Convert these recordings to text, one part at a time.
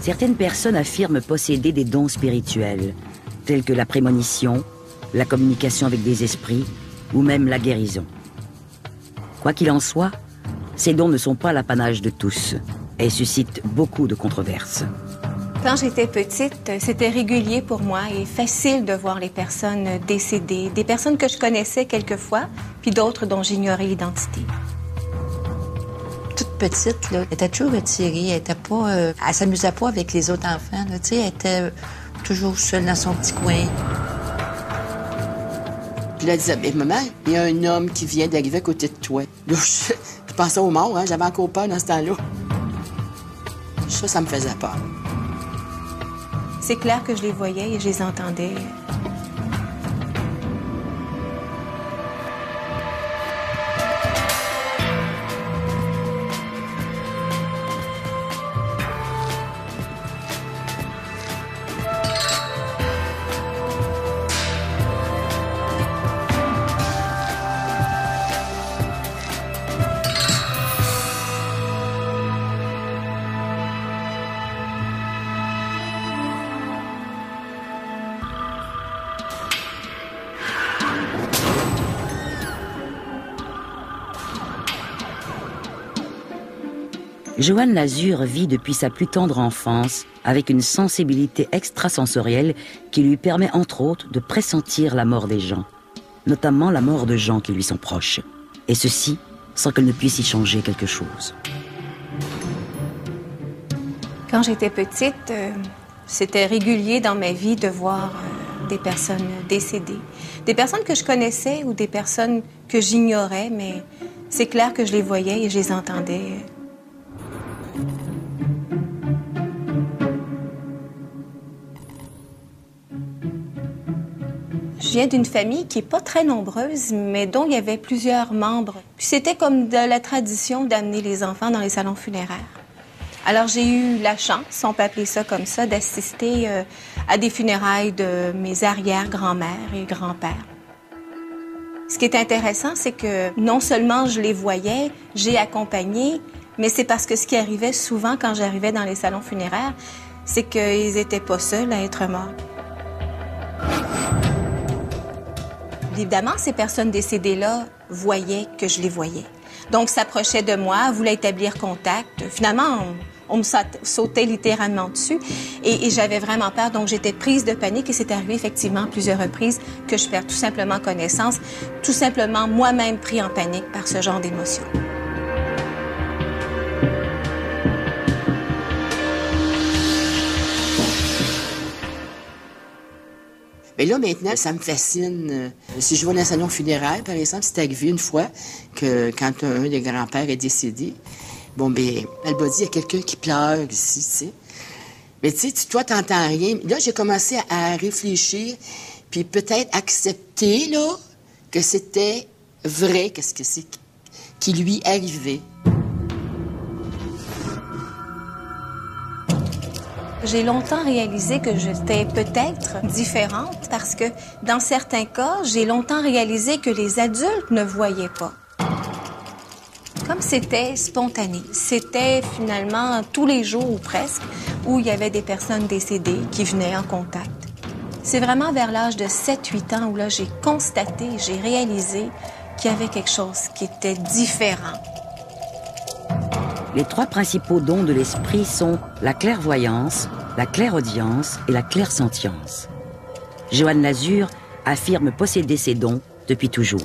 Certaines personnes affirment posséder des dons spirituels, tels que la prémonition, la communication avec des esprits ou même la guérison. Quoi qu'il en soit, ces dons ne sont pas l'apanage de tous et suscitent beaucoup de controverses. Quand j'étais petite, c'était régulier pour moi et facile de voir les personnes décédées, des personnes que je connaissais quelquefois, puis d'autres dont j'ignorais l'identité. Toute petite, là, elle était toujours retirée, elle s'amusait pas avec les autres enfants, là, tu sais, elle était toujours seule dans son petit coin. Puis là, elle disait, maman, il y a un homme qui vient d'arriver à côté de toi. Là, je pensais aux morts, hein, j'avais encore peur dans ce temps-là. Ça me faisait peur. C'est clair que je les voyais et je les entendais. Joanne Lazur vit depuis sa plus tendre enfance avec une sensibilité extrasensorielle qui lui permet entre autres de pressentir la mort des gens, notamment la mort de gens qui lui sont proches, et ceci sans qu'elle ne puisse y changer quelque chose. Quand j'étais petite, c'était régulier dans ma vie de voir des personnes décédées. Des personnes que je connaissais ou des personnes que j'ignorais, mais c'est clair que je les voyais et je les entendais. Je viens d'une famille qui n'est pas très nombreuse, mais dont il y avait plusieurs membres. Puis c'était comme de la tradition d'amener les enfants dans les salons funéraires. Alors j'ai eu la chance, on peut appeler ça comme ça, d'assister à des funérailles de mes arrière-grand-mères et grands-pères. Ce qui est intéressant, c'est que non seulement je les voyais, j'ai accompagné, mais c'est parce que ce qui arrivait souvent quand j'arrivais dans les salons funéraires, c'est qu'ils n'étaient pas seuls à être morts. Évidemment, ces personnes décédées-là voyaient que je les voyais. Donc, s'approchaient de moi, voulaient établir contact. Finalement, on me sautait littéralement dessus et j'avais vraiment peur. Donc, j'étais prise de panique et c'est arrivé effectivement à plusieurs reprises que je perds tout simplement connaissance, tout simplement moi-même pris en panique par ce genre d'émotion. Mais là, maintenant, ça me fascine. Si je vais dans un salon funéraire, par exemple, c'est arrivé une fois que quand un des grands-pères est décédé, bon, ben, elle m'a dit, il y a quelqu'un qui pleure ici, tu sais. Mais tu sais, toi, t'entends rien. Là, j'ai commencé à réfléchir, puis peut-être accepter, là, que c'était vrai, qu'est-ce que c'est qui lui arrivait. J'ai longtemps réalisé que j'étais peut-être différente parce que, dans certains cas, j'ai longtemps réalisé que les adultes ne voyaient pas. Comme c'était spontané, c'était finalement tous les jours ou presque où il y avait des personnes décédées qui venaient en contact. C'est vraiment vers l'âge de 7-8 ans où là, j'ai constaté, j'ai réalisé qu'il y avait quelque chose qui était différent. Les trois principaux dons de l'esprit sont la clairvoyance, la clairaudience et la clairsentience. Joanne Lazur affirme posséder ces dons depuis toujours.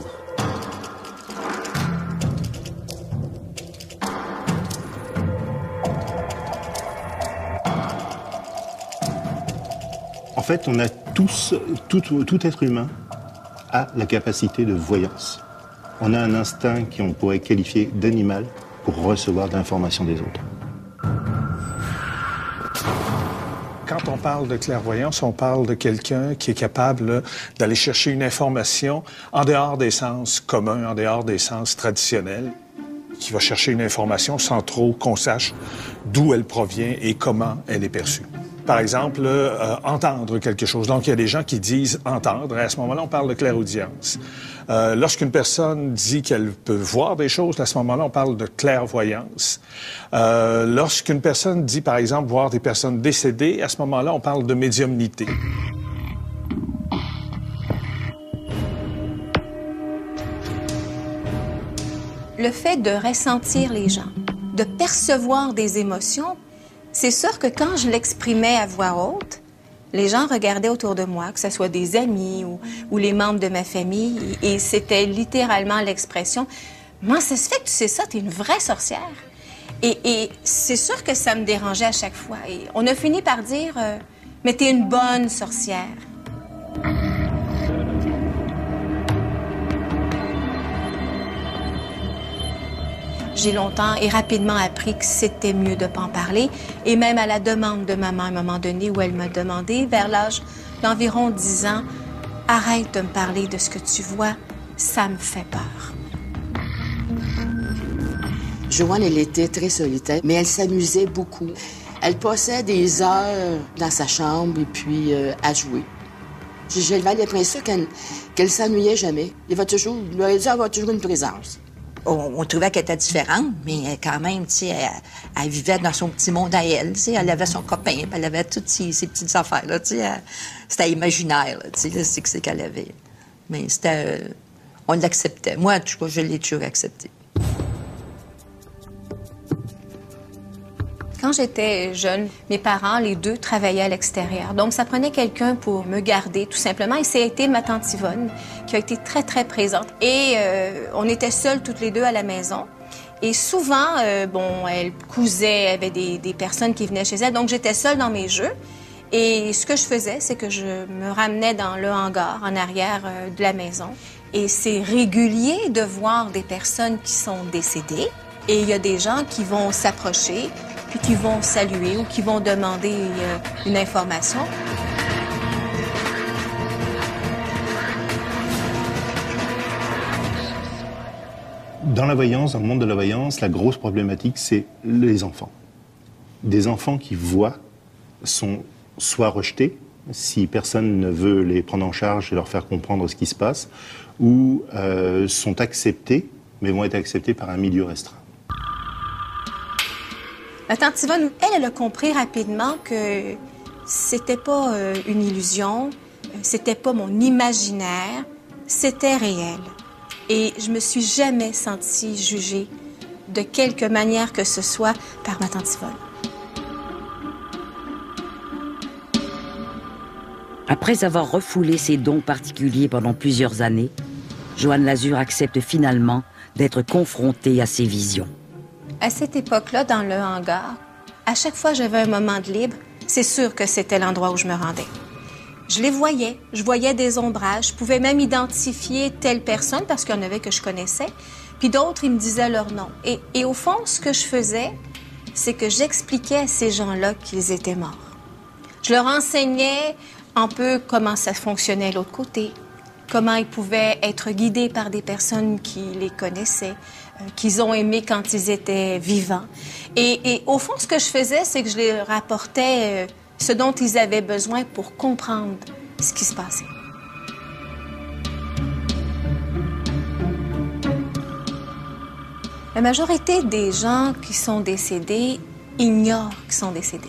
En fait, on a tous, tout être humain a la capacité de voyance. On a un instinct qu'on pourrait qualifier d'animal pour recevoir de l'information des autres. Quand on parle de clairvoyance, on parle de quelqu'un qui est capable d'aller chercher une information en dehors des sens communs, en dehors des sens traditionnels, qui va chercher une information sans trop qu'on sache d'où elle provient et comment elle est perçue. par exemple, entendre quelque chose. Donc, il y a des gens qui disent entendre, et à ce moment-là, on parle de clairaudience. Lorsqu'une personne dit qu'elle peut voir des choses, à ce moment-là, on parle de clairvoyance. Lorsqu'une personne dit, par exemple, voir des personnes décédées, à ce moment-là, on parle de médiumnité. Le fait de ressentir les gens, de percevoir des émotions, c'est sûr que quand je l'exprimais à voix haute, les gens regardaient autour de moi, que ce soit des amis ou les membres de ma famille, et c'était littéralement l'expression « Comment ça se fait que tu sais ça? T'es une vraie sorcière! » Et c'est sûr que ça me dérangeait à chaque fois. Et on a fini par dire « Mais t'es une bonne sorcière! » J'ai longtemps et rapidement appris que c'était mieux de ne pas en parler. Et même à la demande de maman, à un moment donné, où elle m'a demandé, vers l'âge d'environ 10 ans, « Arrête de me parler de ce que tu vois, ça me fait peur. » Joanne, elle était très solitaire, mais elle s'amusait beaucoup. Elle passait des heures dans sa chambre et puis à jouer. J'avais l'impression qu'elle s'ennuyait jamais. Il va toujours, il aurait dû avoir toujours une présence. On trouvait qu'elle était différente, mais quand même, tu sais, elle vivait dans son petit monde à elle. Tu sais, elle avait son copain, elle avait toutes ses petites affaires. Là, tu sais, c'était imaginaire. Là, tu sais, c'est ce qu'elle avait. Mais c'était, on l'acceptait. Moi, en tout cas, je l'ai toujours accepté. Quand j'étais jeune, mes parents, les deux, travaillaient à l'extérieur. Donc, ça prenait quelqu'un pour me garder, tout simplement. Et ça a été ma tante Yvonne, qui a été très, très présente. Et on était seuls toutes les deux à la maison. Et souvent, elle cousait, elle avait des personnes qui venaient chez elle. Donc, j'étais seule dans mes jeux. Et ce que je faisais, c'est que je me ramenais dans le hangar, en arrière de la maison. Et c'est régulier de voir des personnes qui sont décédées. Et il y a des gens qui vont s'approcher, puis qui vont saluer ou qui vont demander une information. Dans la voyance, dans le monde de la voyance, la grosse problématique, c'est les enfants. Des enfants qui voient sont soit rejetés, si personne ne veut les prendre en charge et leur faire comprendre ce qui se passe, ou sont acceptés, mais vont être acceptés par un milieu restreint. Ma tante Yvonne, elle a compris rapidement que c'était pas une illusion, c'était pas mon imaginaire, c'était réel. Et je me suis jamais sentie jugée de quelque manière que ce soit par ma tante Yvonne. Après avoir refoulé ses dons particuliers pendant plusieurs années, Joanne Lazur accepte finalement d'être confrontée à ses visions. À cette époque-là, dans le hangar, à chaque fois que j'avais un moment de libre, c'est sûr que c'était l'endroit où je me rendais. Je les voyais, je voyais des ombrages, je pouvais même identifier telle personne parce qu'il y en avait que je connaissais, puis d'autres, ils me disaient leur nom. Et au fond, ce que je faisais, c'est que j'expliquais à ces gens-là qu'ils étaient morts. Je leur enseignais un peu comment ça fonctionnait de l'autre côté, comment ils pouvaient être guidés par des personnes qui les connaissaient, qu'ils ont aimé quand ils étaient vivants. Et au fond, ce que je faisais, c'est que je leur apportais ce dont ils avaient besoin pour comprendre ce qui se passait. La majorité des gens qui sont décédés ignorent qu'ils sont décédés.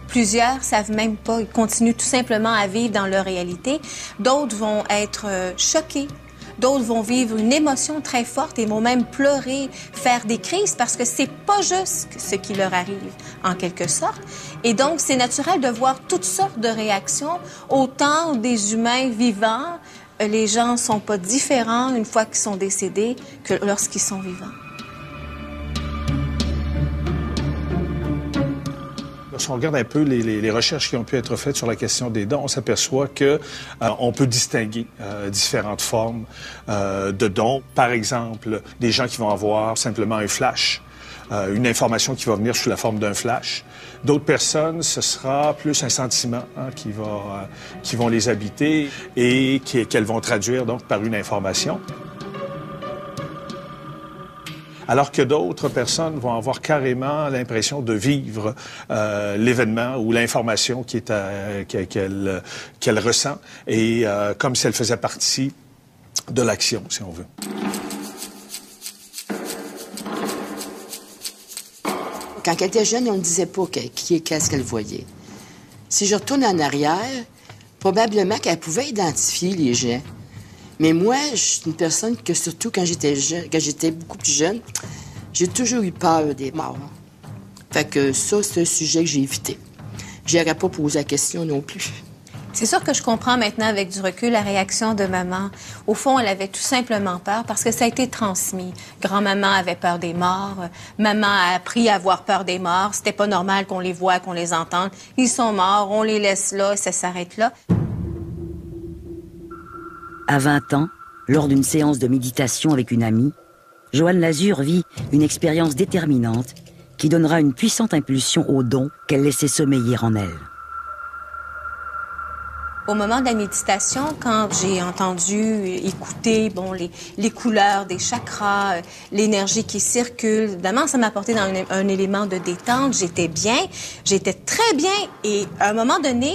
Plusieurs savent même pas, ils continuent tout simplement à vivre dans leur réalité. D'autres vont être choqués. D'autres vont vivre une émotion très forte et vont même pleurer, faire des crises parce que c'est pas juste ce qui leur arrive, en quelque sorte. Et donc, c'est naturel de voir toutes sortes de réactions, autant des humains vivants. Les gens sont pas différents une fois qu'ils sont décédés que lorsqu'ils sont vivants. Si on regarde un peu les recherches qui ont pu être faites sur la question des dons, on s'aperçoit que on peut distinguer différentes formes de dons. Par exemple, des gens qui vont avoir simplement un flash, une information qui va venir sous la forme d'un flash. D'autres personnes, ce sera plus un sentiment qui vont les habiter et qu'elles vont traduire donc par une information. alors que d'autres personnes vont avoir carrément l'impression de vivre l'événement ou l'information qu'elle ressent, et comme si elle faisait partie de l'action, si on veut. Quand elle était jeune, on ne disait pas qu'est-ce qu'elle voyait. Si je retourne en arrière, probablement qu'elle pouvait identifier les gens. Mais moi, je suis une personne que, surtout quand j'étais beaucoup plus jeune, j'ai toujours eu peur des morts. Fait que ça, c'est un sujet que j'ai évité. Je n'aurais pas posé la question non plus. C'est sûr que je comprends maintenant avec du recul la réaction de maman. Au fond, elle avait tout simplement peur parce que ça a été transmis. Grand-maman avait peur des morts. Maman a appris à avoir peur des morts. C'était pas normal qu'on les voit, qu'on les entende. Ils sont morts, on les laisse là, ça s'arrête là. À 20 ans, lors d'une séance de méditation avec une amie, Joanne Lazur vit une expérience déterminante qui donnera une puissante impulsion au don qu'elle laissait sommeiller en elle. Au moment de la méditation, quand j'ai entendu, écouter les couleurs des chakras, l'énergie qui circule, évidemment, ça m'a apporté un élément de détente. J'étais bien, j'étais très bien. Et à un moment donné,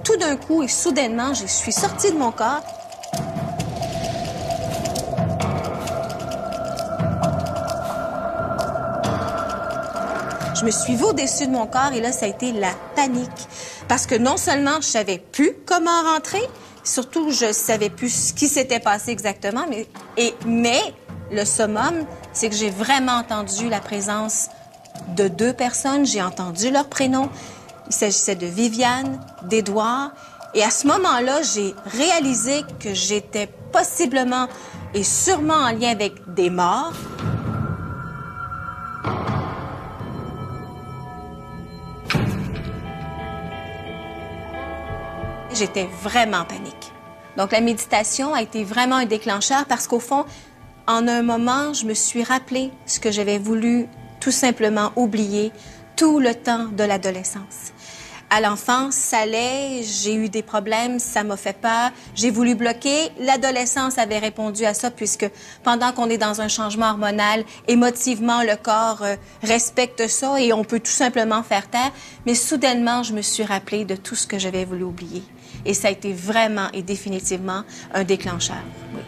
tout d'un coup et soudainement, je suis sortie de mon corps. Je me suis vue au-dessus de mon corps et là, ça a été la panique. Parce que non seulement je savais plus comment rentrer, surtout je savais plus ce qui s'était passé exactement, mais le summum, c'est que j'ai vraiment entendu la présence de 2 personnes. J'ai entendu leurs prénoms. Il s'agissait de Viviane, d'Édouard. Et à ce moment-là, j'ai réalisé que j'étais possiblement et sûrement en lien avec des morts. J'étais vraiment en panique. Donc, la méditation a été vraiment un déclencheur parce qu'au fond, en un moment, je me suis rappelé ce que j'avais voulu tout simplement oublier tout le temps de l'adolescence. À l'enfance, ça allait, j'ai eu des problèmes, ça m'a fait peur, j'ai voulu bloquer. L'adolescence avait répondu à ça puisque pendant qu'on est dans un changement hormonal, émotivement, le corps respecte ça et on peut tout simplement faire taire. Mais soudainement, je me suis rappelé de tout ce que j'avais voulu oublier. Et ça a été vraiment et définitivement un déclencheur, oui.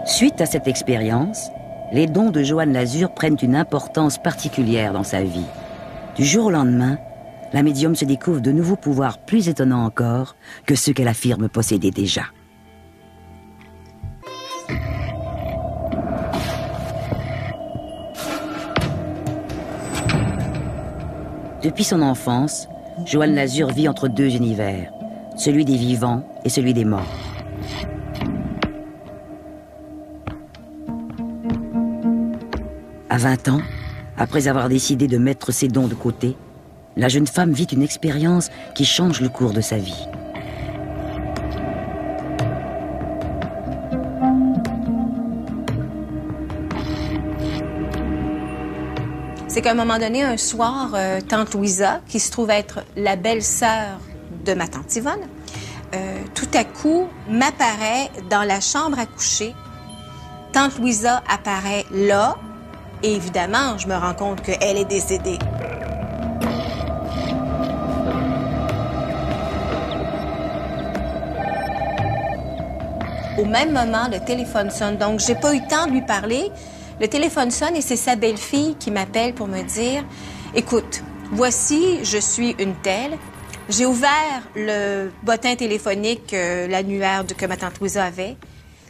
Suite à cette expérience, les dons de Joanne Lazur prennent une importance particulière dans sa vie. Du jour au lendemain, la médium se découvre de nouveaux pouvoirs plus étonnants encore que ceux qu'elle affirme posséder déjà. Depuis son enfance, Joanne Lazur vit entre 2 univers, celui des vivants et celui des morts. À 20 ans, après avoir décidé de mettre ses dons de côté, la jeune femme vit une expérience qui change le cours de sa vie. C'est qu'à un moment donné, un soir, tante Louisa, qui se trouve être la belle-sœur de ma tante Yvonne, tout à coup m'apparaît dans la chambre à coucher. Tante Louisa apparaît là, et évidemment, je me rends compte qu'elle est décédée. Au même moment, le téléphone sonne, donc j'ai pas eu le temps de lui parler. Le téléphone sonne et c'est sa belle-fille qui m'appelle pour me dire « Écoute, voici, je suis une telle. J'ai ouvert le bottin téléphonique, l'annuaire que ma tante Louisa avait.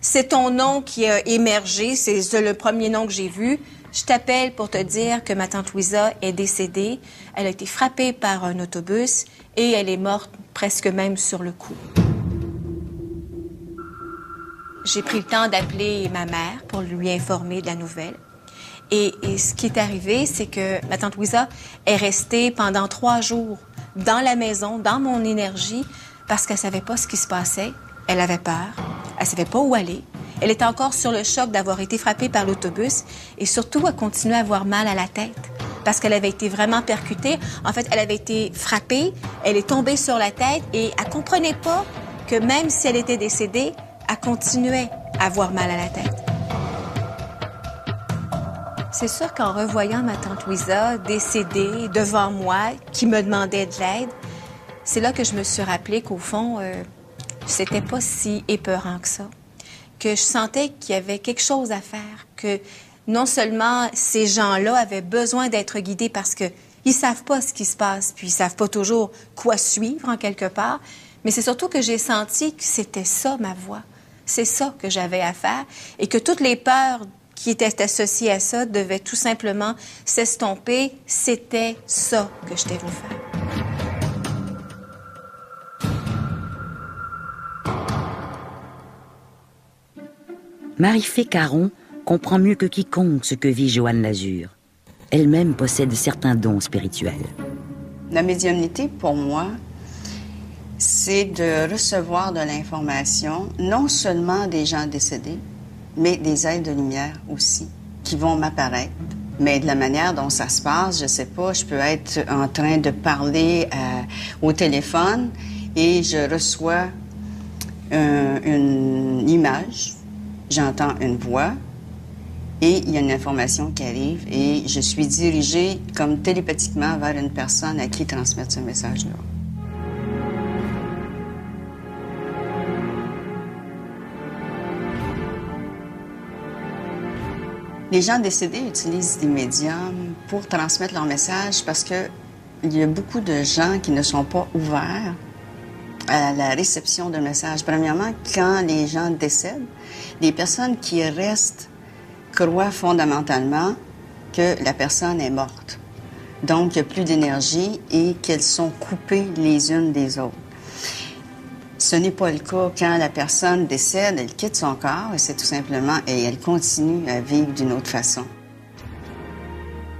C'est ton nom qui a émergé, c'est le premier nom que j'ai vu. Je t'appelle pour te dire que ma tante Louisa est décédée. Elle a été frappée par un autobus et elle est morte presque même sur le coup. » J'ai pris le temps d'appeler ma mère pour lui informer de la nouvelle. Et ce qui est arrivé, c'est que ma tante Louisa est restée pendant 3 jours dans la maison, dans mon énergie, parce qu'elle savait pas ce qui se passait. Elle avait peur. Elle savait pas où aller. Elle était encore sur le choc d'avoir été frappée par l'autobus et surtout, elle continuait à avoir mal à la tête parce qu'elle avait été vraiment percutée. En fait, elle avait été frappée, elle est tombée sur la tête et elle comprenait pas que même si elle était décédée, elle continuait à avoir mal à la tête. C'est sûr qu'en revoyant ma tante Louisa décédée devant moi, qui me demandait de l'aide, c'est là que je me suis rappelé qu'au fond, c'était pas si épeurant que ça. Que je sentais qu'il y avait quelque chose à faire, que non seulement ces gens-là avaient besoin d'être guidés parce qu'ils savent pas ce qui se passe, puis ils savent pas toujours quoi suivre en quelque part, mais c'est surtout que j'ai senti que c'était ça ma voie. C'est ça que j'avais à faire et que toutes les peurs qui étaient associées à ça devaient tout simplement s'estomper. C'était ça que j'étais venue faire. Marie-Fée Caron comprend mieux que quiconque ce que vit Joanne Lazur. Elle-même possède certains dons spirituels. La médiumnité, pour moi, c'est de recevoir de l'information, non seulement des gens décédés, mais des êtres de lumière aussi, qui vont m'apparaître. Mais de la manière dont ça se passe, je sais pas, je peux être en train de parler au téléphone et je reçois une image, j'entends une voix et il y a une information qui arrive et je suis dirigée comme télépathiquement vers une personne à qui transmettre ce message-là. Les gens décédés utilisent des médiums pour transmettre leur message parce que il y a beaucoup de gens qui ne sont pas ouverts à la réception de messages. Premièrement, quand les gens décèdent, les personnes qui restent croient fondamentalement que la personne est morte. Donc, il n'y a plus d'énergie et qu'elles sont coupées les unes des autres. Ce n'est pas le cas quand la personne décède, elle quitte son corps et c'est tout simplement, et elle continue à vivre d'une autre façon.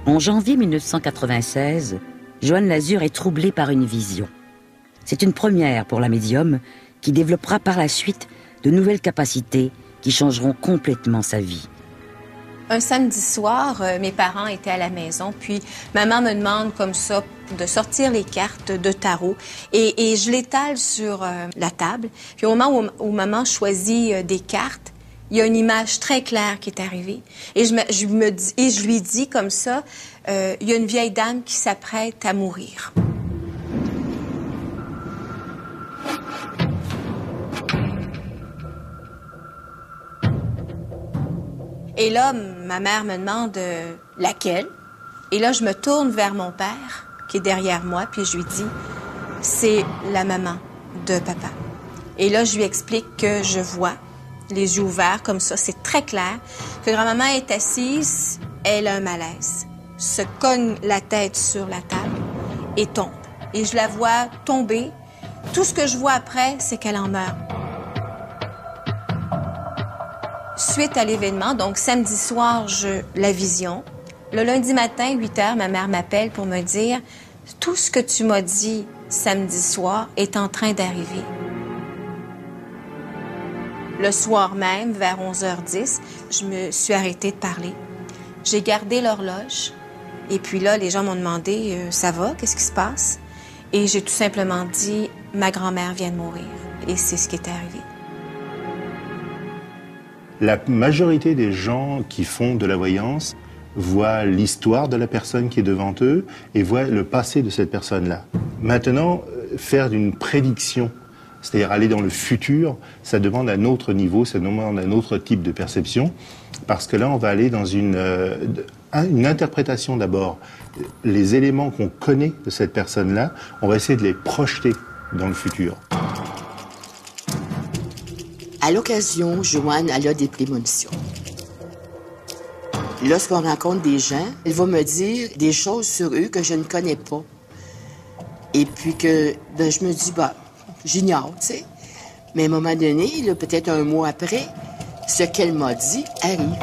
En janvier 1996, Joanne Lazur est troublée par une vision. C'est une première pour la médium qui développera par la suite de nouvelles capacités qui changeront complètement sa vie. Un samedi soir, mes parents étaient à la maison, puis maman me demande comme ça de sortir les cartes de tarot et je l'étale sur la table. Puis au moment où maman choisit des cartes, il y a une image très claire qui est arrivée. Et je lui dis comme ça, il y a une vieille dame qui s'apprête à mourir. Et là, ma mère me demande laquelle. Et là, je me tourne vers mon père, qui est derrière moi, puis je lui dis, c'est la maman de papa. Et là, je lui explique que je vois, les yeux ouverts comme ça, c'est très clair, que grand-maman est assise, elle a un malaise, se cogne la tête sur la table et tombe. Et je la vois tomber. Tout ce que je vois après, c'est qu'elle en meurt. Suite à l'événement, donc samedi soir, la vision. Le lundi matin, 8h, ma mère m'appelle pour me dire « Tout ce que tu m'as dit samedi soir est en train d'arriver. » Le soir même, vers 11h10, je me suis arrêtée de parler. J'ai gardé l'horloge. Et puis là, les gens m'ont demandé « Ça va? Qu'est-ce qui se passe? » Et j'ai tout simplement dit « Ma grand-mère vient de mourir. » Et c'est ce qui est arrivé. La majorité des gens qui font de la voyance voient l'histoire de la personne qui est devant eux et voient le passé de cette personne-là. Maintenant, faire une prédiction, c'est-à-dire aller dans le futur, ça demande un autre niveau, ça demande un autre type de perception, parce que là, on va aller dans une interprétation d'abord. Les éléments qu'on connaît de cette personne-là, on va essayer de les projeter dans le futur. À l'occasion, Joanne, elle a des prémonitions. Lorsqu'on rencontre des gens, elle va me dire des choses sur eux que je ne connais pas. Et puis que je me dis, j'ignore, tu sais. Mais à un moment donné, là, peut-être un mois après, ce qu'elle m'a dit arrive.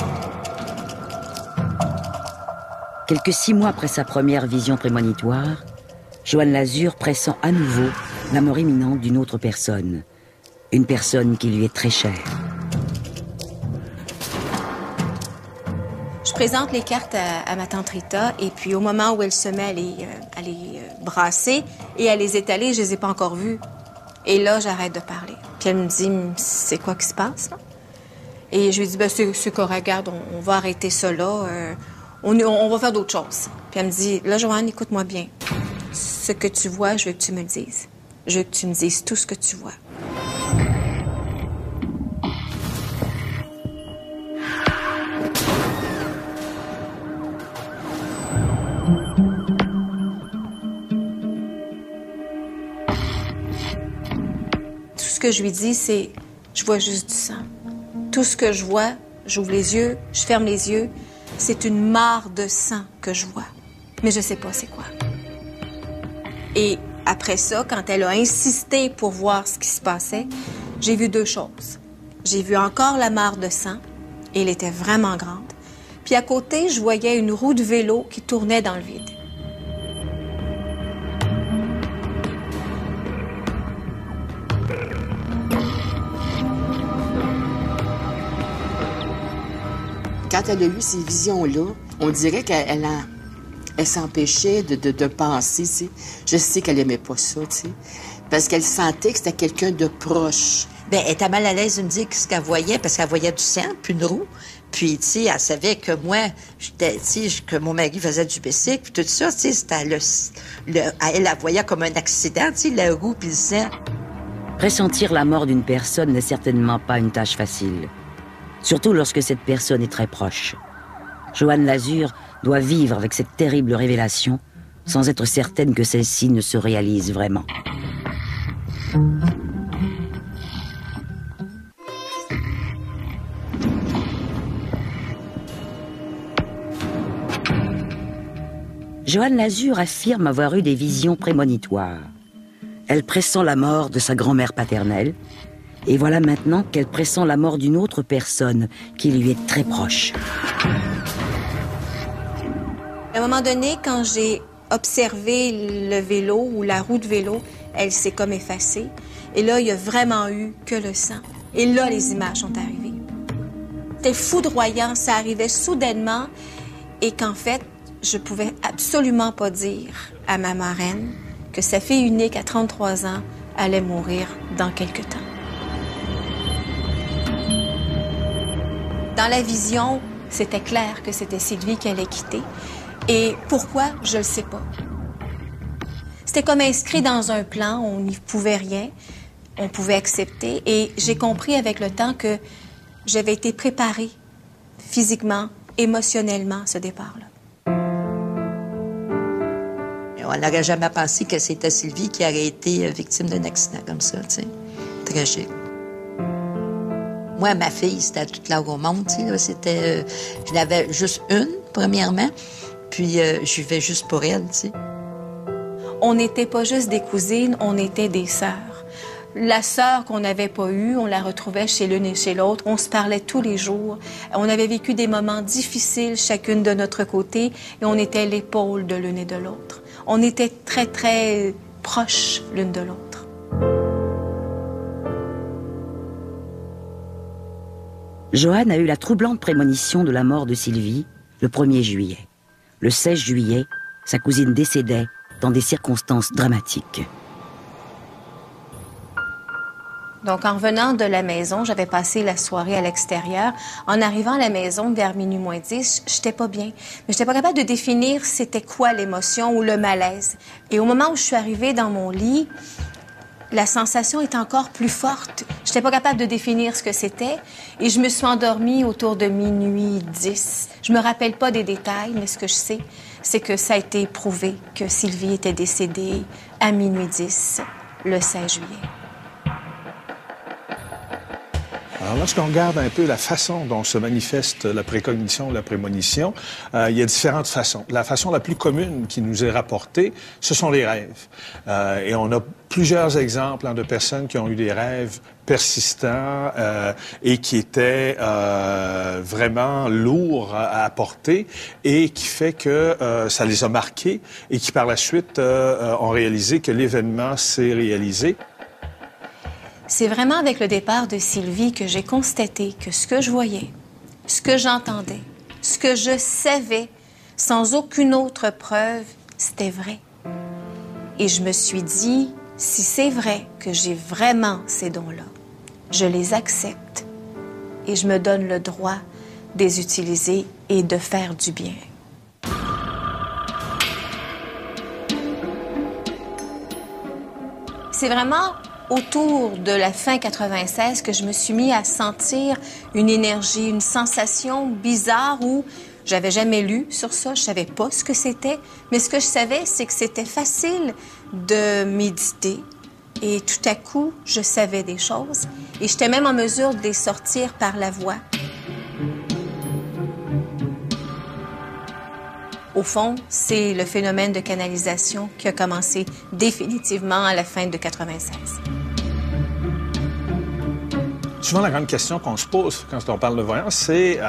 Quelques 6 mois après sa première vision prémonitoire, Joanne Lazur pressent à nouveau la mort imminente d'une autre personne. Une personne qui lui est très chère. Je présente les cartes à ma tante Rita et puis au moment où elle se met à les brasser et à les étaler, je les ai pas encore vues. Et là, j'arrête de parler. Puis elle me dit, c'est quoi qui se passe, là? Et je lui dis, c'est correct, regarde, on va arrêter ça là. On va faire d'autres choses. Puis elle me dit, là, Joanne, écoute-moi bien. Ce que tu vois, je veux que tu me le dises. Je veux que tu me dises tout ce que tu vois. Tout ce que je lui dis, c'est, je vois juste du sang. Tout ce que je vois, j'ouvre les yeux, je ferme les yeux, c'est une mare de sang que je vois. Mais je sais pas c'est quoi. Et après ça, quand elle a insisté pour voir ce qui se passait, j'ai vu deux choses. J'ai vu encore la mare de sang, et elle était vraiment grande. Puis à côté, je voyais une roue de vélo qui tournait dans le vide. Quand elle a eu ces visions-là, on dirait qu'elle s'empêchait de penser, tu sais. Je sais qu'elle aimait pas ça, tu sais. Parce qu'elle sentait que c'était quelqu'un de proche. Bien, elle était mal à l'aise de me dire ce qu'elle voyait, parce qu'elle voyait du sang, puis une roue. Puis, tu sais, elle savait que moi, que mon mari faisait du bicycle, puis tout ça, tu sais, c'était elle la voyait comme un accident, tu sais, la roue puis le sang. Pressentir la mort d'une personne n'est certainement pas une tâche facile. Surtout lorsque cette personne est très proche. Joanne Lazur doit vivre avec cette terrible révélation sans être certaine que celle-ci ne se réalise vraiment. Joanne Lazur affirme avoir eu des visions prémonitoires. Elle pressent la mort de sa grand-mère paternelle, et voilà maintenant qu'elle pressent la mort d'une autre personne qui lui est très proche. À un moment donné, quand j'ai observé le vélo ou la roue de vélo, elle s'est comme effacée. Et là, il n'y a vraiment eu que le sang. Et là, les images sont arrivées. C'était foudroyant, ça arrivait soudainement et qu'en fait, je pouvais absolument pas dire à ma marraine que sa fille unique à 33 ans allait mourir dans quelque temps. Dans la vision, c'était clair que c'était Sylvie qui allait quitter. Et pourquoi, je ne sais pas. C'était comme inscrit dans un plan, on n'y pouvait rien, on pouvait accepter. Et j'ai compris avec le temps que j'avais été préparée physiquement, émotionnellement à ce départ-là. On n'aurait jamais pensé que c'était Sylvie qui aurait été victime d'un accident comme ça, tu sais. Tragique. Moi, ma fille, c'était toute l'heure au monde, tu sais, c'était... je n'avais juste une, premièrement, puis je vivais juste pour elle, tu sais. On n'était pas juste des cousines, on était des sœurs. La sœur qu'on n'avait pas eue, on la retrouvait chez l'une et chez l'autre. On se parlait tous les jours. On avait vécu des moments difficiles, chacune de notre côté, et on était l'épaule de l'une et de l'autre. On était très, très proches l'une de l'autre. Joanne a eu la troublante prémonition de la mort de Sylvie le 1er juillet. Le 16 juillet, sa cousine décédait dans des circonstances dramatiques. Donc, en revenant de la maison, j'avais passé la soirée à l'extérieur. En arrivant à la maison, vers minuit moins 10, j'étais pas bien. Mais j'étais pas capable de définir c'était quoi l'émotion ou le malaise. Et au moment où je suis arrivée dans mon lit, la sensation est encore plus forte. J'étais pas capable de définir ce que c'était. Et je me suis endormie autour de minuit 10. Je me rappelle pas des détails, mais ce que je sais, c'est que ça a été prouvé que Sylvie était décédée à minuit 10, le 16 juillet. Alors, lorsqu'on regarde un peu la façon dont se manifeste la précognition ou la prémonition, il y a différentes façons. La façon la plus commune qui nous est rapportée, ce sont les rêves. Et on a plusieurs exemples de personnes qui ont eu des rêves persistants et qui étaient vraiment lourds à porter et qui fait que ça les a marqués et qui, par la suite, ont réalisé que l'événement s'est réalisé. C'est vraiment avec le départ de Sylvie que j'ai constaté que ce que je voyais, ce que j'entendais, ce que je savais, sans aucune autre preuve, c'était vrai. Et je me suis dit, si c'est vrai que j'ai vraiment ces dons-là, je les accepte et je me donne le droit de les utiliser et de faire du bien. C'est vraiment autour de la fin 96 que je me suis mis à sentir une énergie, une sensation bizarre où j'avais jamais lu sur ça, je savais pas ce que c'était, mais ce que je savais, c'est que c'était facile de méditer et tout à coup, je savais des choses et j'étais même en mesure de les sortir par la voix. Au fond, c'est le phénomène de canalisation qui a commencé définitivement à la fin de 96. Souvent, la grande question qu'on se pose quand on parle de voyance, c'est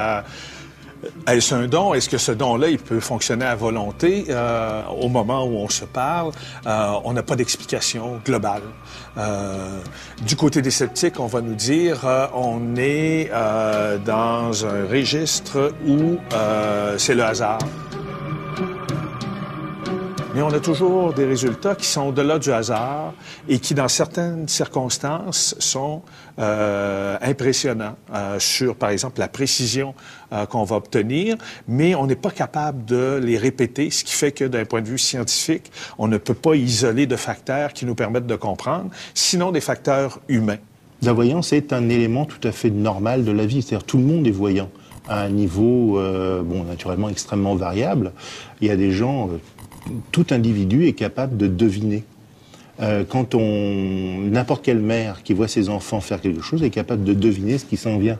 est-ce un don? Est-ce que ce don-là, il peut fonctionner à volonté? Au moment où on se parle, on n'a pas d'explication globale. Du côté des sceptiques, on va nous dire on est dans un registre où c'est le hasard. Mais on a toujours des résultats qui sont au-delà du hasard et qui, dans certaines circonstances, sont impressionnants sur, par exemple, la précision qu'on va obtenir, mais on n'est pas capable de les répéter, ce qui fait que, d'un point de vue scientifique, on ne peut pas isoler de facteurs qui nous permettent de comprendre, sinon des facteurs humains. La voyance est un élément tout à fait normal de la vie, c'est-à-dire tout le monde est voyant à un niveau, naturellement extrêmement variable. Il y a des gens... Tout individu est capable de deviner. Quand n'importe quelle mère qui voit ses enfants faire quelque chose est capable de deviner ce qui s'en vient,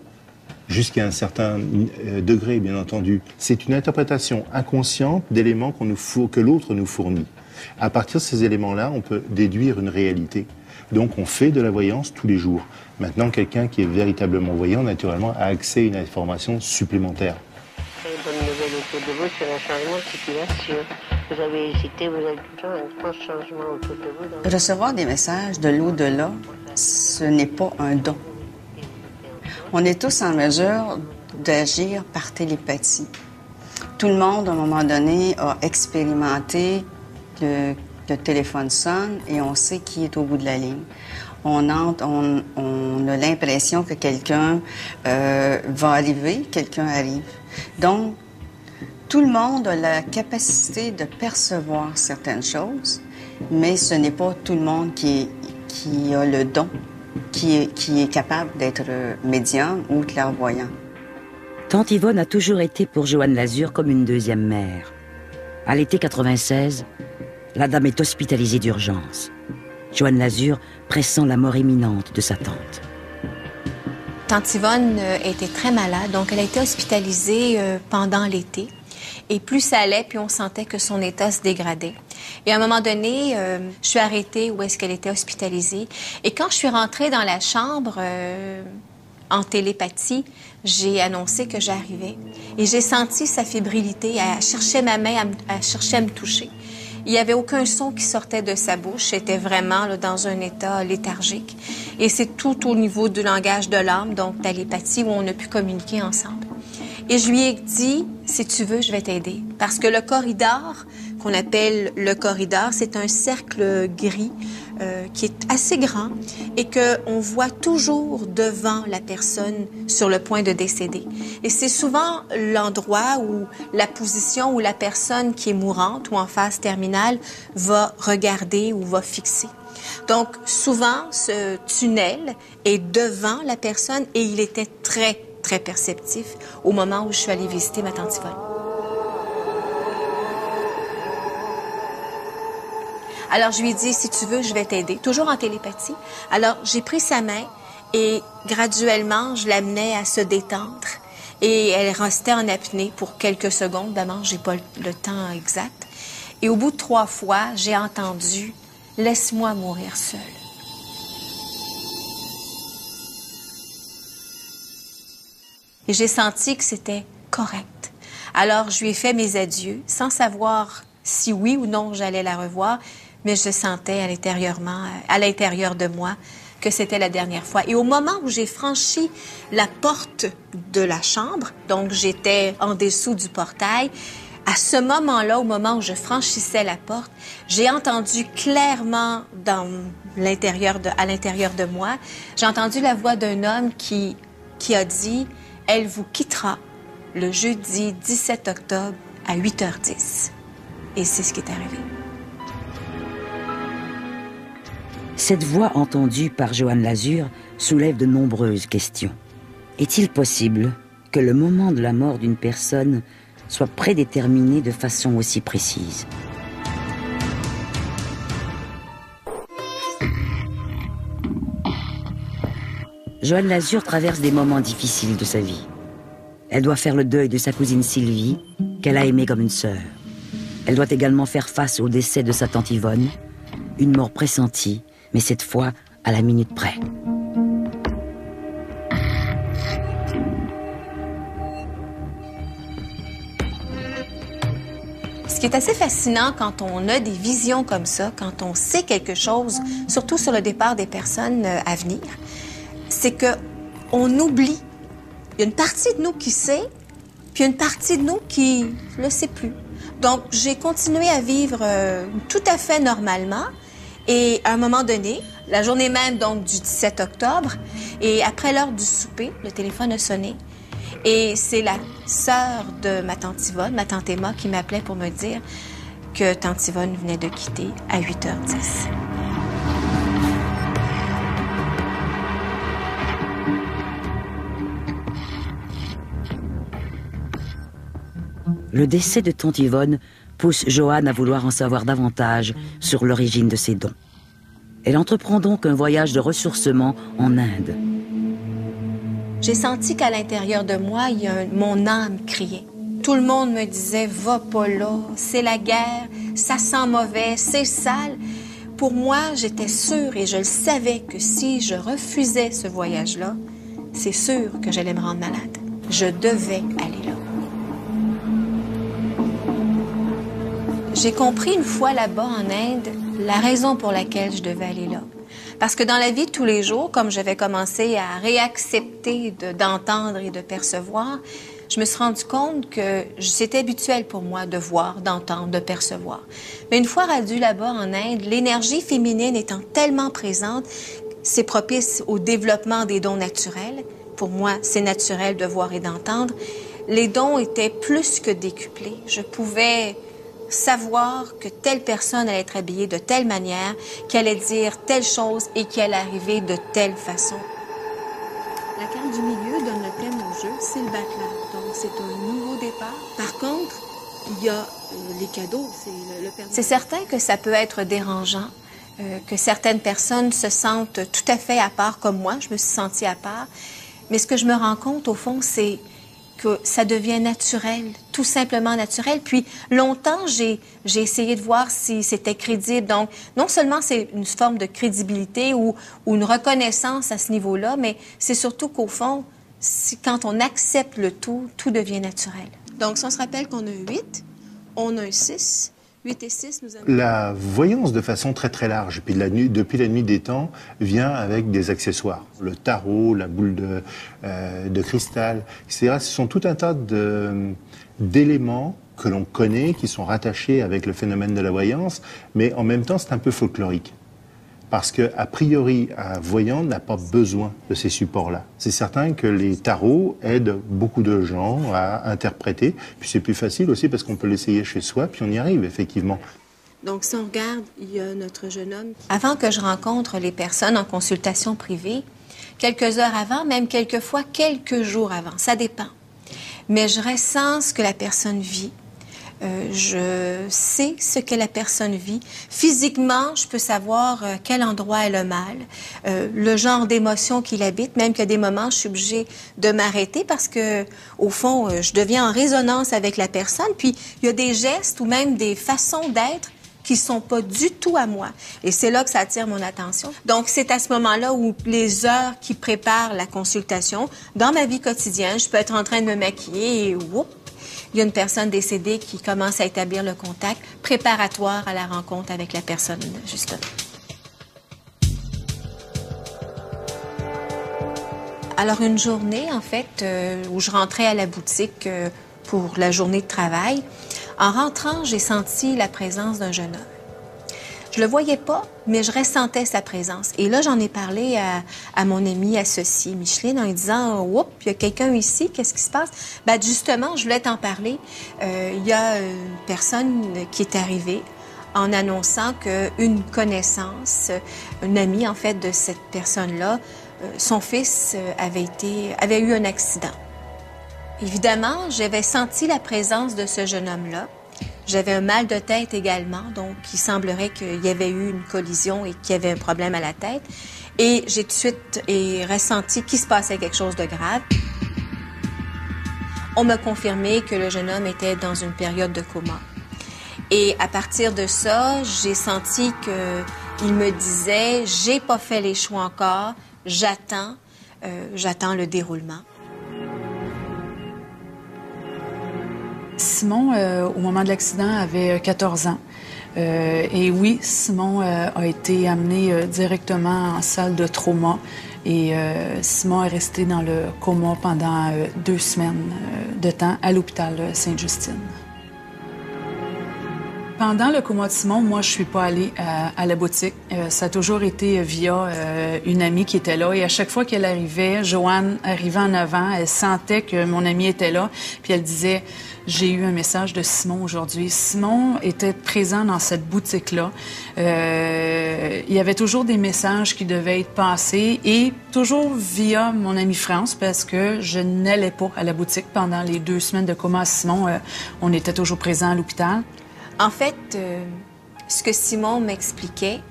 jusqu'à un certain degré, bien entendu. C'est une interprétation inconsciente d'éléments que l'autre nous fournit. À partir de ces éléments-là, on peut déduire une réalité. Donc on fait de la voyance tous les jours. Maintenant, quelqu'un qui est véritablement voyant, naturellement, a accès à une information supplémentaire. Très bonne nouvelle autour de vous sur un changement de situation. Vous avez hésité, vous avez toujours un grand changement autour de vous. Recevoir des messages de l'au-delà, ce n'est pas un don. On est tous en mesure d'agir par télépathie. Tout le monde, à un moment donné, a expérimenté le téléphone sonne et on sait qui est au bout de la ligne. On a l'impression que quelqu'un va arriver, quelqu'un arrive. Donc, tout le monde a la capacité de percevoir certaines choses, mais ce n'est pas tout le monde qui a le don, qui est capable d'être médium ou clairvoyant. Tante Yvonne a toujours été pour Joanne Lazur comme une deuxième mère. À l'été 96, la dame est hospitalisée d'urgence. Joanne Lazur pressent la mort imminente de sa tante. Tante Yvonne était très malade, donc elle a été hospitalisée pendant l'été. Et plus ça allait, puis on sentait que son état se dégradait. Et à un moment donné, je suis arrêtée où est-ce qu'elle était hospitalisée. Et quand je suis rentrée dans la chambre, en télépathie, j'ai annoncé que j'arrivais. Et j'ai senti sa fébrilité. Elle cherchait ma main, elle cherchait à me toucher. Il n'y avait aucun son qui sortait de sa bouche. Elle était vraiment là, dans un état léthargique. Et c'est tout au niveau du langage de l'âme, donc télépathie, où on a pu communiquer ensemble. Et je lui ai dit, si tu veux, je vais t'aider. Parce que le corridor, qu'on appelle le corridor, c'est un cercle gris qui est assez grand et qu'on voit toujours devant la personne sur le point de décéder. Et c'est souvent l'endroit où la position où la personne qui est mourante ou en phase terminale va regarder ou va fixer. Donc, souvent, ce tunnel est devant la personne et il était très perceptif au moment où je suis allée visiter ma tante Yvonne. Alors, je lui ai dit, si tu veux, je vais t'aider, toujours en télépathie. Alors, j'ai pris sa main et graduellement, je l'amenais à se détendre. Et elle restait en apnée pour quelques secondes. D'abord, j'ai pas le temps exact. Et au bout de 3 fois, j'ai entendu « Laisse-moi mourir seule ». Et j'ai senti que c'était correct. Alors, je lui ai fait mes adieux, sans savoir si oui ou non j'allais la revoir, mais je sentais à l'intérieur de moi que c'était la dernière fois. Et au moment où j'ai franchi la porte de la chambre, donc j'étais en dessous du portail, à ce moment-là, au moment où je franchissais la porte, j'ai entendu clairement à l'intérieur de moi, j'ai entendu la voix d'un homme qui a dit « Elle vous quittera le jeudi 17 octobre à 8h10. » Et c'est ce qui est arrivé. Cette voix entendue par Joanne Lazur soulève de nombreuses questions. Est-il possible que le moment de la mort d'une personne soit prédéterminé de façon aussi précise? Joanne Lazur traverse des moments difficiles de sa vie. Elle doit faire le deuil de sa cousine Sylvie, qu'elle a aimée comme une sœur. Elle doit également faire face au décès de sa tante Yvonne, une mort pressentie, mais cette fois à la minute près. Ce qui est assez fascinant quand on a des visions comme ça, quand on sait quelque chose, surtout sur le départ des personnes à venir, c'est qu'on oublie. Il y a une partie de nous qui sait, puis une partie de nous qui ne le sait plus. Donc, j'ai continué à vivre tout à fait normalement. Et à un moment donné, la journée même donc du 17 octobre, et après l'heure du souper, le téléphone a sonné. Et c'est la sœur de ma tante Yvonne, ma tante Emma, qui m'appelait pour me dire que tante Yvonne venait de quitter à 8h10. Le décès de tante Yvonne pousse Joanne à vouloir en savoir davantage sur l'origine de ses dons. Elle entreprend donc un voyage de ressourcement en Inde. J'ai senti qu'à l'intérieur de moi, mon âme criait. Tout le monde me disait « Va pas là, c'est la guerre, ça sent mauvais, c'est sale ». Pour moi, j'étais sûre et je le savais que si je refusais ce voyage-là, c'est sûr que j'allais me rendre malade. Je devais aller là. J'ai compris une fois là-bas en Inde la raison pour laquelle je devais aller là. Parce que dans la vie de tous les jours, comme j'avais commencé à réaccepter d'entendre et de percevoir, je me suis rendu compte que c'était habituel pour moi de voir, d'entendre, de percevoir. Mais une fois rendue là-bas en Inde, l'énergie féminine étant tellement présente, c'est propice au développement des dons naturels. Pour moi, c'est naturel de voir et d'entendre. Les dons étaient plus que décuplés. Je pouvais savoir que telle personne allait être habillée de telle manière, qu'elle allait dire telle chose et qu'elle allait arriver de telle façon. La carte du milieu donne le thème au jeu, c'est le battleur. Donc, c'est un nouveau départ. Par contre, il y a les cadeaux. C'est certain que ça peut être dérangeant, que certaines personnes se sentent tout à fait à part, comme moi, je me suis sentie à part. Mais ce que je me rends compte, au fond, c'est que ça devient naturel, tout simplement naturel. Puis longtemps, j'ai essayé de voir si c'était crédible. Donc, non seulement c'est une forme de crédibilité ou une reconnaissance à ce niveau-là, mais c'est surtout qu'au fond, quand on accepte le tout, tout devient naturel. Donc, si on se rappelle qu'on a 8, on a un 6, 8 et 6, nous avons... La voyance de façon très très large, puis depuis la nuit des temps, vient avec des accessoires. Le tarot, la boule de cristal, etc. Ce sont tout un tas d'éléments que l'on connaît, qui sont rattachés avec le phénomène de la voyance, mais en même temps c'est un peu folklorique. Parce qu'a priori, un voyant n'a pas besoin de ces supports-là. C'est certain que les tarots aident beaucoup de gens à interpréter. Puis c'est plus facile aussi parce qu'on peut l'essayer chez soi, puis on y arrive, effectivement. Donc, si on regarde, il y a notre jeune homme. Avant que je rencontre les personnes en consultation privée, quelques heures avant, même quelquefois quelques jours avant, ça dépend. Mais je ressens ce que la personne vit. Je sais ce que la personne vit. Physiquement, je peux savoir quel endroit elle a mal, le genre d'émotion qu'il habite, même qu'à des moments, je suis obligée de m'arrêter parce que, au fond, je deviens en résonance avec la personne. Puis, il y a des gestes ou même des façons d'être qui sont pas du tout à moi. Et c'est là que ça attire mon attention. Donc, c'est à ce moment-là où les heures qui préparent la consultation, dans ma vie quotidienne, je peux être en train de me maquiller et whoop, il y a une personne décédée qui commence à établir le contact préparatoire à la rencontre avec la personne, justement. Alors, une journée, en fait, où je rentrais à la boutique pour la journée de travail, en rentrant, j'ai senti la présence d'un jeune homme. Je le voyais pas, mais je ressentais sa présence. Et là, j'en ai parlé à mon amie associée, Micheline, en lui disant « Oups, il y a quelqu'un ici, qu'est-ce qui se passe? » Ben justement, je voulais t'en parler. Il y a une personne qui est arrivée en annonçant qu'une connaissance, une amie en fait de cette personne-là, son fils avait eu un accident. Évidemment, j'avais senti la présence de ce jeune homme-là. J'avais un mal de tête également, donc il semblerait qu'il y avait eu une collision et qu'il y avait un problème à la tête. Et j'ai tout de suite ressenti qu'il se passait quelque chose de grave. On m'a confirmé que le jeune homme était dans une période de coma. Et à partir de ça, j'ai senti qu'il me disait « j'ai pas fait les choix encore, j'attends le déroulement ». Simon, au moment de l'accident, avait 14 ans. Et oui, Simon a été amené directement en salle de trauma. Et Simon est resté dans le coma pendant 2 semaines de temps à l'hôpital Sainte-Justine. Pendant le coma de Simon, moi, je suis pas allée à la boutique. Ça a toujours été via une amie qui était là. Et à chaque fois qu'elle arrivait, Joanne arrivait en avant, elle sentait que mon amie était là. Puis elle disait, j'ai eu un message de Simon aujourd'hui. Simon était présent dans cette boutique-là. Il y avait toujours des messages qui devaient être passés et toujours via mon amie France parce que je n'allais pas à la boutique pendant les 2 semaines de coma à Simon. On était toujours présents à l'hôpital. En fait, ce que Simon m'expliquait,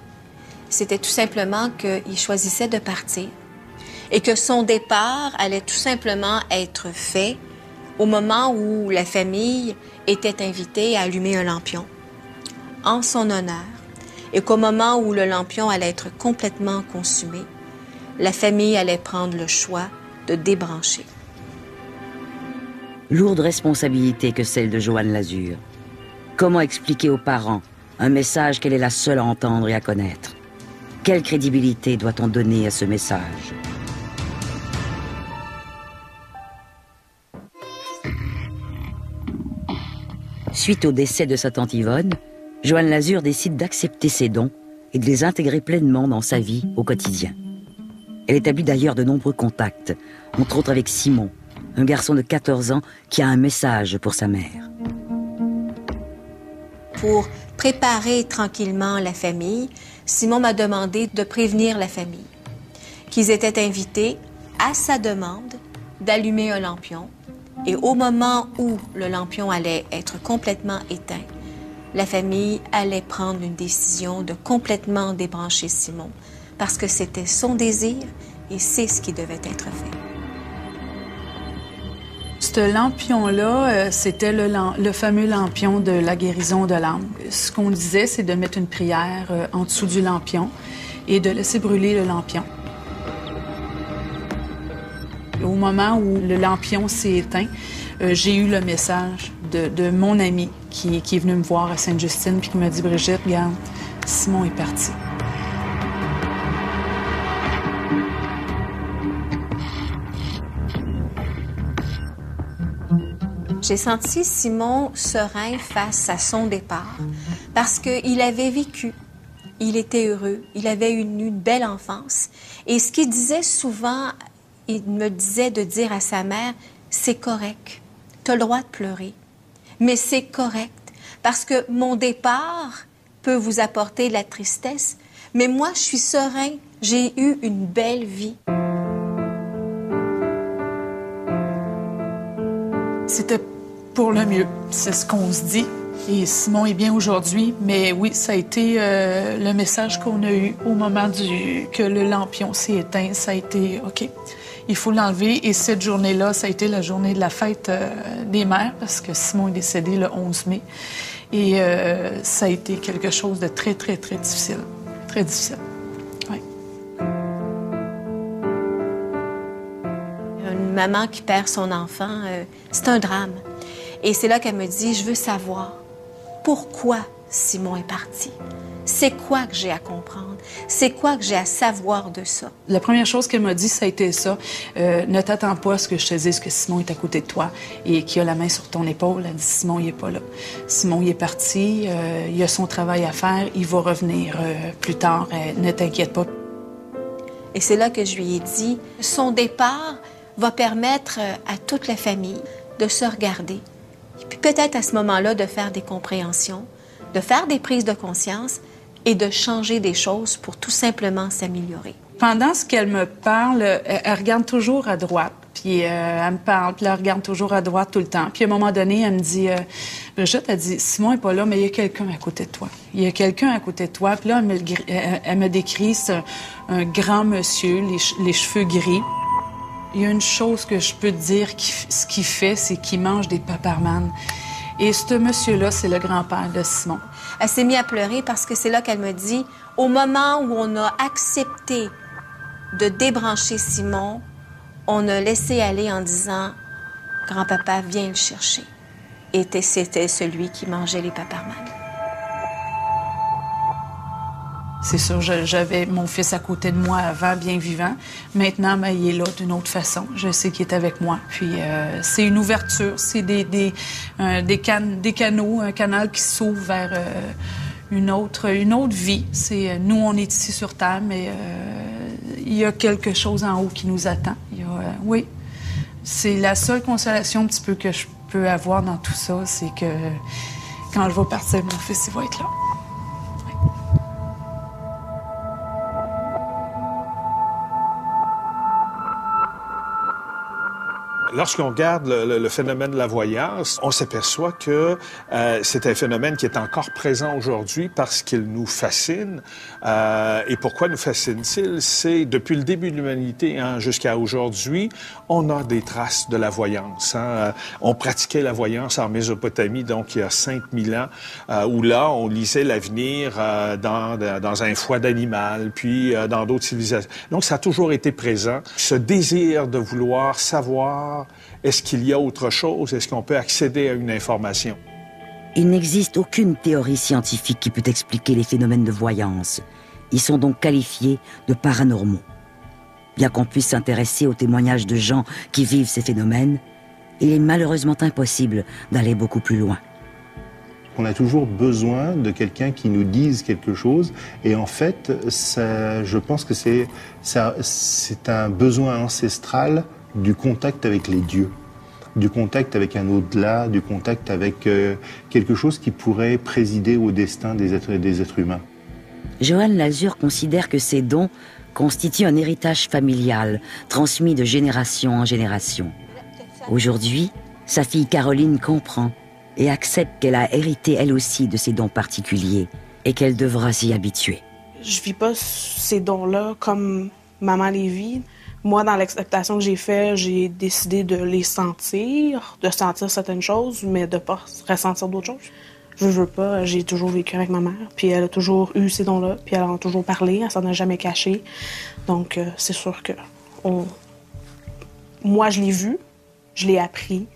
c'était tout simplement qu'il choisissait de partir et que son départ allait tout simplement être fait au moment où la famille était invitée à allumer un lampion en son honneur et qu'au moment où le lampion allait être complètement consumé, la famille allait prendre le choix de débrancher. Lourde responsabilité que celle de Joanne Lazure. Comment expliquer aux parents un message qu'elle est la seule à entendre et à connaître? Quelle crédibilité doit-on donner à ce message? Suite au décès de sa tante Yvonne, Joanne Lazure décide d'accepter ses dons et de les intégrer pleinement dans sa vie au quotidien. Elle établit d'ailleurs de nombreux contacts, entre autres avec Simon, un garçon de 14 ans qui a un message pour sa mère. Pour préparer tranquillement la famille, Simon m'a demandé de prévenir la famille qu'ils étaient invités, à sa demande, d'allumer un lampion. Et au moment où le lampion allait être complètement éteint, la famille allait prendre une décision de complètement débrancher Simon parce que c'était son désir et c'est ce qui devait être fait. Ce lampion-là, c'était le fameux lampion de la guérison de l'âme. Ce qu'on disait, c'est de mettre une prière en dessous du lampion et de laisser brûler le lampion. Au moment où le lampion s'est éteint, j'ai eu le message de mon ami qui est venu me voir à Sainte-Justine puis qui m'a dit « Brigitte, regarde, Simon est parti. » J'ai senti Simon serein face à son départ parce qu'il avait vécu, il était heureux, il avait une belle enfance. Et ce qu'il disait souvent, il me disait de dire à sa mère, c'est correct, tu as le droit de pleurer, mais c'est correct parce que mon départ peut vous apporter de la tristesse, mais moi je suis serein, j'ai eu une belle vie. C'était pour le mieux, c'est ce qu'on se dit. Et Simon est bien aujourd'hui, mais oui, ça a été le message qu'on a eu au moment que le lampion s'est éteint. Ça a été, OK, il faut l'enlever. Et cette journée-là, ça a été la journée de la fête des mères, parce que Simon est décédé le 11 mai. Et ça a été quelque chose de très, très, très difficile. Très difficile, oui. Une maman qui perd son enfant, c'est un drame. Et c'est là qu'elle me dit, je veux savoir pourquoi Simon est parti. C'est quoi que j'ai à comprendre? C'est quoi que j'ai à savoir de ça? La première chose qu'elle m'a dit, ça a été ça. Ne t'attends pas à ce que je te dise que Simon est à côté de toi et qu'il a la main sur ton épaule. Elle dit, Simon, il n'est pas là. Simon, il est parti. Il a son travail à faire. Il va revenir plus tard. Ne t'inquiète pas. Et c'est là que je lui ai dit, son départ va permettre à toute la famille de se regarder. Et puis peut-être à ce moment-là de faire des compréhensions, de faire des prises de conscience et de changer des choses pour tout simplement s'améliorer. Pendant ce qu'elle me parle, elle regarde toujours à droite. Puis elle me parle, puis elle regarde toujours à droite tout le temps. Puis à un moment donné, elle me dit, Brigitte, elle dit, Simon n'est pas là, mais il y a quelqu'un à côté de toi. Il y a quelqu'un à côté de toi. Puis là, elle me décrit un grand monsieur, les cheveux gris. Il y a une chose que je peux te dire, ce qu'il fait, c'est qu'il mange des paparmanes. Et ce monsieur-là, c'est le grand-père de Simon. Elle s'est mise à pleurer parce que c'est là qu'elle me dit, au moment où on a accepté de débrancher Simon, on a laissé aller en disant « Grand-papa, viens le chercher ». Et c'était celui qui mangeait les paparmanes. C'est sûr, j'avais mon fils à côté de moi avant, bien vivant. Maintenant, ben, il est là d'une autre façon. Je sais qu'il est avec moi. Puis c'est une ouverture, c'est des canaux, un canal qui s'ouvre vers une autre vie. Nous, on est ici sur Terre, mais il y a quelque chose en haut qui nous attend. Oui, c'est la seule consolation un petit peu que je peux avoir dans tout ça, c'est que quand je vais partir, mon fils, il va être là. Lorsqu'on regarde le phénomène de la voyance, on s'aperçoit que c'est un phénomène qui est encore présent aujourd'hui parce qu'il nous fascine. Et pourquoi nous fascine-t-il? C'est depuis le début de l'humanité jusqu'à aujourd'hui, on a des traces de la voyance. On pratiquait la voyance en Mésopotamie, donc il y a 5000 ans, où là, on lisait l'avenir dans un foie d'animal, puis dans d'autres civilisations. Donc ça a toujours été présent. Ce désir de vouloir savoir, est-ce qu'il y a autre chose? Est-ce qu'on peut accéder à une information? Il n'existe aucune théorie scientifique qui peut expliquer les phénomènes de voyance. Ils sont donc qualifiés de paranormaux. Bien qu'on puisse s'intéresser aux témoignages de gens qui vivent ces phénomènes, il est malheureusement impossible d'aller beaucoup plus loin. On a toujours besoin de quelqu'un qui nous dise quelque chose. Et en fait, je pense que c'est un besoin ancestral du contact avec les dieux, du contact avec un au-delà, du contact avec quelque chose qui pourrait présider au destin des êtres humains. Joanne Lazur considère que ces dons constituent un héritage familial, transmis de génération en génération. Aujourd'hui, sa fille Caroline comprend et accepte qu'elle a hérité elle aussi de ces dons particuliers et qu'elle devra s'y habituer. Je vis pas ces dons-là comme maman les vit. Moi, dans l'acceptation que j'ai faite, j'ai décidé de les sentir, de sentir certaines choses, mais de pas ressentir d'autres choses. Je veux pas, j'ai toujours vécu avec ma mère, puis elle a toujours eu ces dons-là, puis elle en a toujours parlé, elle s'en a jamais caché. Donc, c'est sûr que moi, je l'ai vu, je l'ai appris,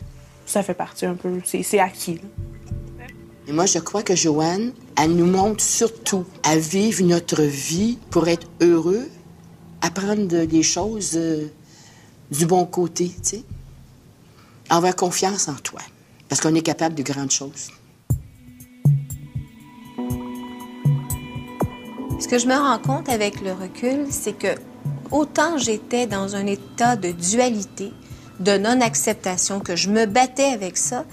ça fait partie un peu, c'est acquis. Là. Et moi, je crois que Joanne, elle nous montre surtout à vivre notre vie pour être heureux, à prendre des choses du bon côté, tu sais. Avoir confiance en toi, parce qu'on est capable de grandes choses. Ce que je me rends compte avec le recul, c'est que autant j'étais dans un état de dualité, de non-acceptation, que je me battais avec ça,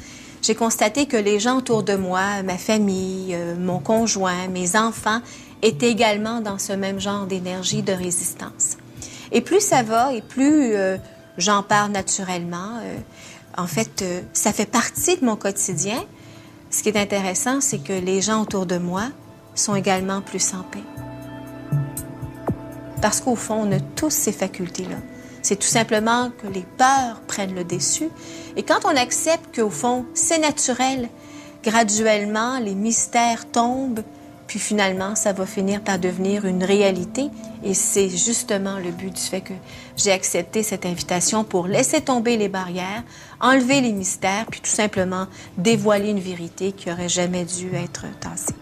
j'ai constaté que les gens autour de moi, ma famille, mon conjoint, mes enfants, étaient également dans ce même genre d'énergie de résistance. Et plus ça va, et plus j'en parle naturellement, en fait, ça fait partie de mon quotidien. Ce qui est intéressant, c'est que les gens autour de moi sont également plus en paix. Parce qu'au fond, on a tous ces facultés-là. C'est tout simplement que les peurs prennent le dessus. Et quand on accepte qu'au fond, c'est naturel, graduellement, les mystères tombent, puis finalement, ça va finir par devenir une réalité. Et c'est justement le but du fait que j'ai accepté cette invitation pour laisser tomber les barrières, enlever les mystères, puis tout simplement dévoiler une vérité qui n'aurait jamais dû être tassée.